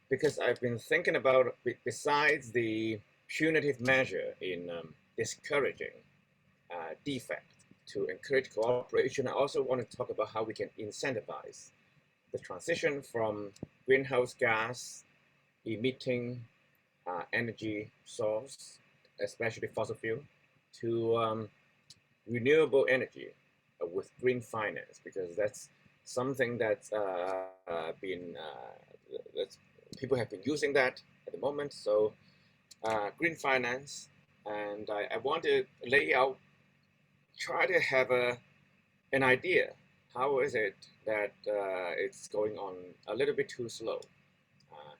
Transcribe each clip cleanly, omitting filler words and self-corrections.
because I've been thinking about, besides the punitive measure in discouraging defect to encourage cooperation, I also want to talk about how we can incentivize the transition from greenhouse gas emitting energy source, especially fossil fuel, to renewable energy with green finance, because that's something that's been that's people have been using that at the moment. So green finance, and I want to lay out, try to have an idea. How is it that it's going on a little bit too slow? Uh,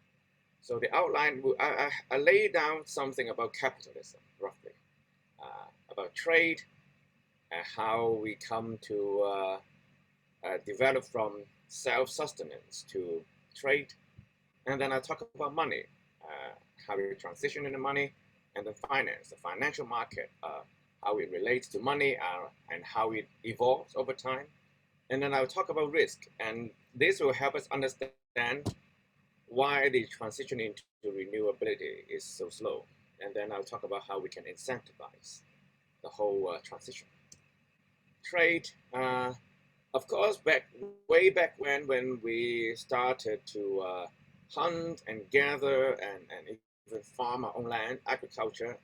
so the outline, I lay down something about capitalism, roughly, about trade, how we come to develop from self-sustenance to trade. And then I talk about money, how we transition into money, and the finance, the financial market, how it relates to money, and how it evolves over time. And then I'll talk about risk, and this will help us understand why the transition into renewability is so slow. And then I'll talk about how we can incentivize the whole transition. Trade, of course, way back when we started to hunt and gather and even farm our own land, agriculture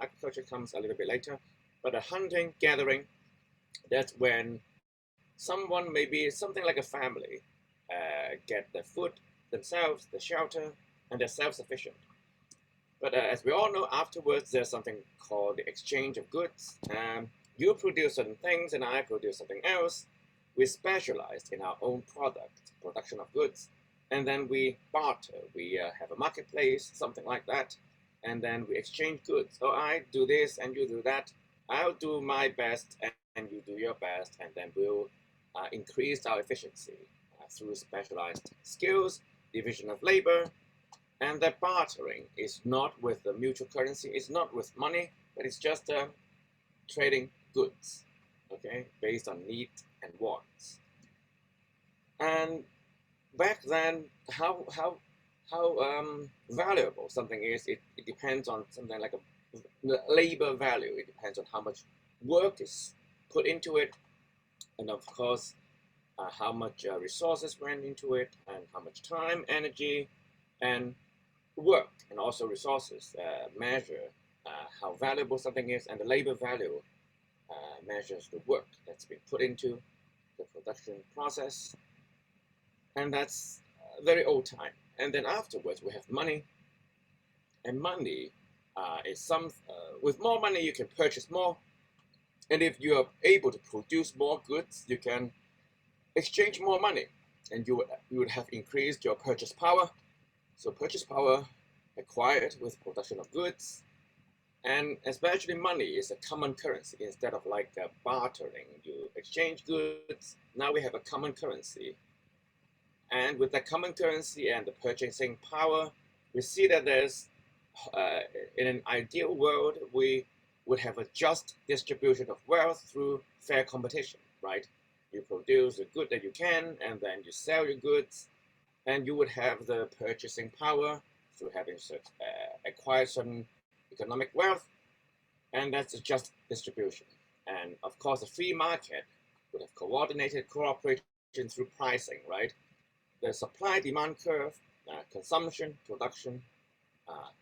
comes a little bit later, but the hunting, gathering, that's when someone, maybe something like a family, get the food themselves, the shelter, and they're self-sufficient. But as we all know, afterwards there's something called the exchange of goods. You produce certain things and I produce something else. We specialized in our own production of goods, and then we barter. We have a marketplace, something like that, and then we exchange goods. So I do this and you do that. I'll do my best and you do your best, and then we'll increase our efficiency through specialized skills, division of labor, and that bartering is not with the mutual currency, it's not with money, but it's just trading goods, okay, based on need and wants. And back then, how valuable something is, it depends on something like the labor value. It depends on how much work is put into it, and of course, how much resources went into it, and how much time, energy, and work, and also resources measure how valuable something is, and the labor value measures the work that's been put into the production process. And that's very old time. And then afterwards we have money, and money is with more money you can purchase more, and if you are able to produce more goods, you can exchange more money, and you would have increased your purchase power. So purchase power acquired with production of goods, and especially money is a common currency instead of like bartering. You exchange goods. Now we have a common currency, and with the common currency and the purchasing power, we see that there's in an ideal world we would have a just distribution of wealth through fair competition, right? You produce the good that you can, and then you sell your goods, and you would have the purchasing power through having acquired certain economic wealth, and that's a just distribution. And of course, the free market would have coordinated cooperation through pricing, right? The supply-demand curve, consumption, production,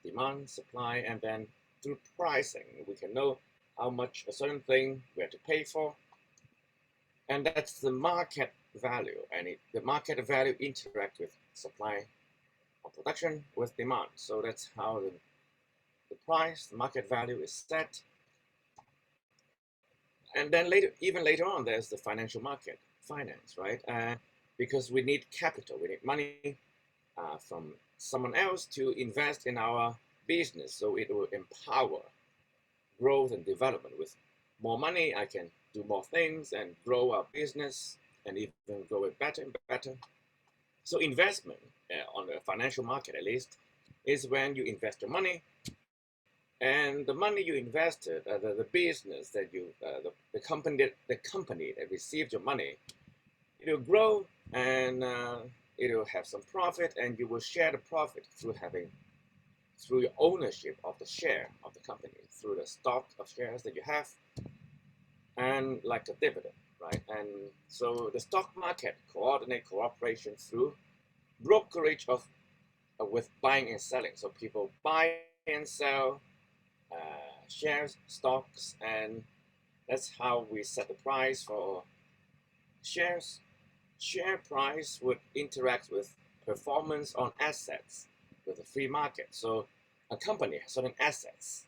demand, supply, and then through pricing, we can know how much a certain thing we have to pay for, and that's the market value. And the market value interacts with supply or production with demand. So that's how the price, the market value is set. And then even later on, there's the financial market, finance, right? Because we need capital, we need money from someone else to invest in our business. So it will empower growth and development. With more money, I can do more things and grow our business and even grow it better and better. So investment on the financial market, at least, is when you invest your money, and the money you invested, the business that you, the company that received your money, it will grow, and it will have some profit, and you will share the profit through your ownership of the share of the company, through the stock of shares that you have, and like a dividend, right? And so the stock market coordinate cooperation through brokerage of with buying and selling. So people buy and sell shares, stocks, and that's how we set the price for shares. Share price would interact with performance on assets with the free market. So a company has certain assets,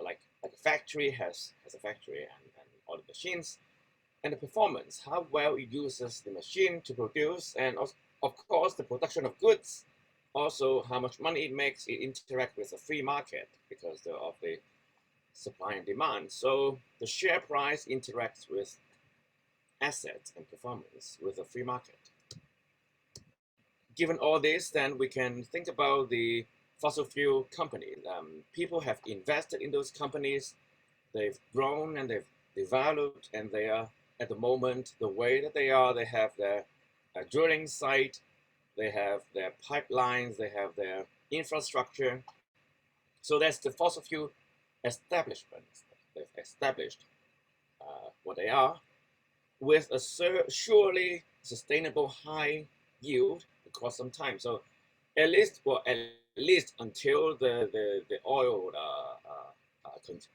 like a factory has a factory and all the machines, and the performance, how well it uses the machine to produce, and also, of course, the production of goods, also how much money it makes, it interact with the free market because of the supply and demand. So the share price interacts with assets and performance with the free market. Given all this, then we can think about the fossil fuel companies. People have invested in those companies, they've grown and they've developed, and they are at the moment the way that they are. They have their drilling site, they have their pipelines, they have their infrastructure. So that's the fossil fuel establishments. They've established what they are with a surely sustainable high yield across some time. So at least until the oil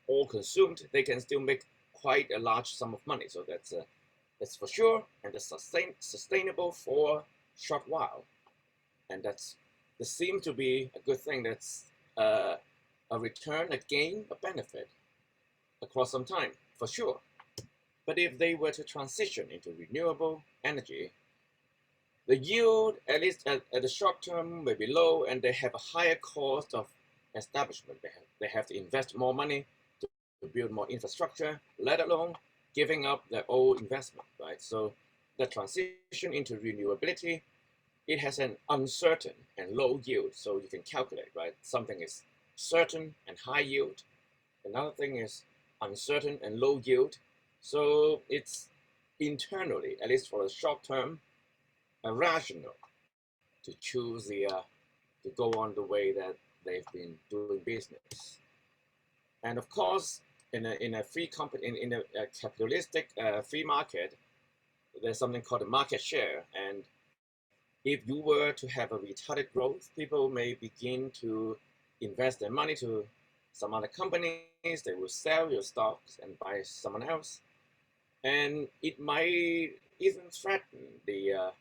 all consumed, they can still make quite a large sum of money. So that's for sure, and that's sustainable for a short while, and that seems to be a good thing. That's a return, a gain, a benefit across some time for sure. But if they were to transition into renewable energy, the yield, at least at the short term, may be low, and they have a higher cost of establishment. They have to invest more money to build more infrastructure, let alone giving up their old investment, right? So the transition into renewability, it has an uncertain and low yield. So you can calculate, right? Something is certain and high yield. Another thing is uncertain and low yield. So it's internally, at least for the short term, rational to choose to go on the way that they've been doing business. And of course, in a free company, in a capitalistic free market, there's something called a market share. And if you were to have a retarded growth, people may begin to invest their money to some other companies. They will sell your stocks and buy someone else, and it might even threaten the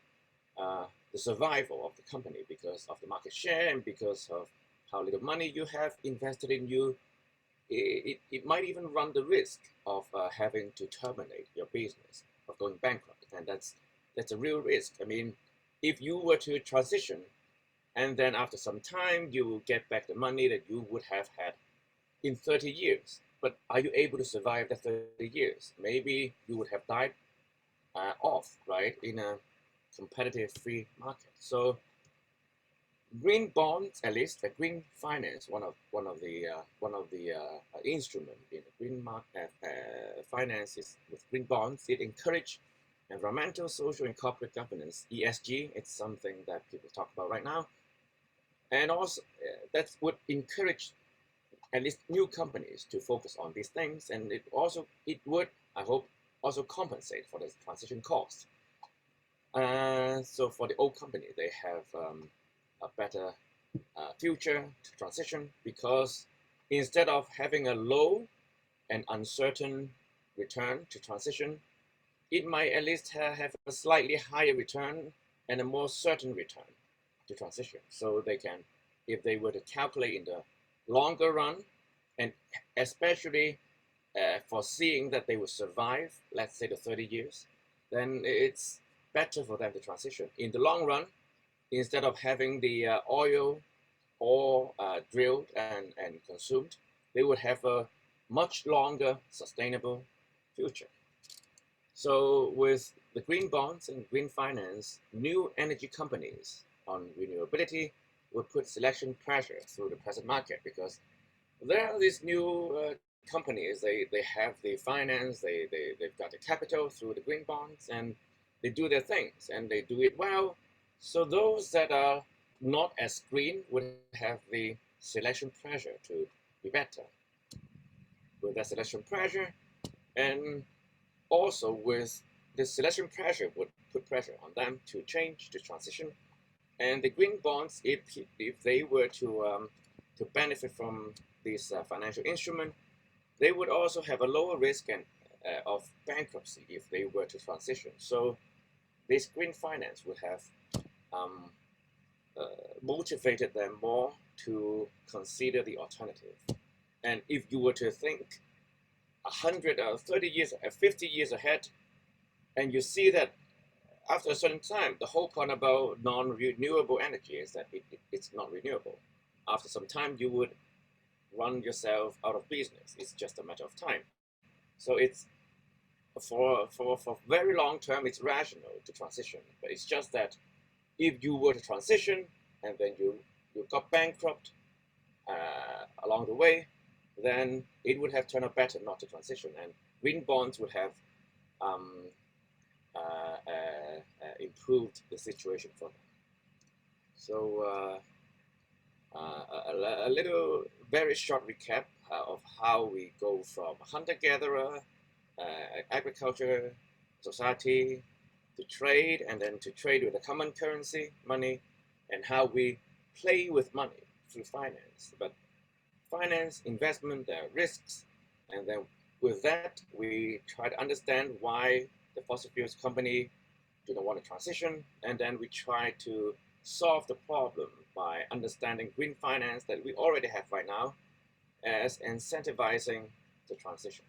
survival of the company because of the market share and because of how little money you have invested in you. It might even run the risk of having to terminate your business, of going bankrupt, and that's a real risk. I mean, if you were to transition, and then after some time you will get back the money that you would have had in 30 years. But are you able to survive the 30 years? Maybe you would have died off, right, in a competitive free market. So green bonds, at least the green finance, one of the instrument in the green market finance is with green bonds. It encourages environmental, social, and corporate governance, ESG. It's something that people talk about right now, and also that would encourage at least new companies to focus on these things, and it would, I hope, also compensate for the transition cost. So for the old company, they have a better future to transition, because instead of having a low and uncertain return to transition, it might at least have a slightly higher return and a more certain return to transition. So they can, if they were to calculate in the longer run, and especially foreseeing that they will survive, let's say the 30 years, then it's better for them to transition. In the long run, instead of having the oil all drilled and consumed, they would have a much longer sustainable future. So with the green bonds and green finance, new energy companies on renewability will put selection pressure through the present market, because there are these new companies, they have the finance, they've got the capital through the green bonds, and they do their things and they do it well. So those that are not as green would have the selection pressure to be better. With that selection pressure, and also with the selection pressure would put pressure on them to change, to transition. And the green bonds, if they were to benefit from this financial instrument, they would also have a lower risk of bankruptcy if they were to transition. So this green finance would have um, uh, motivated them more to consider the alternative. And if you were to think 100 or 30 years, 50 years ahead, and you see that after a certain time, the whole point about non-renewable energy is that it's not renewable. After some time, you would run yourself out of business. It's just a matter of time. So it's for very long term, it's rational to transition. But it's just that if you were to transition and then you got bankrupt along the way, then it would have turned out better not to transition, and green bonds would have um, improved the situation for them. So a little very short recap of how we go from hunter-gatherer, agriculture, society, to trade, and then to trade with a common currency, money, and how we play with money through finance. But finance, investment, there are risks, and then with that, we try to understand why the fossil fuels company do not want to transition, and then we try to solve the problem by understanding green finance that we already have right now as incentivizing the transition.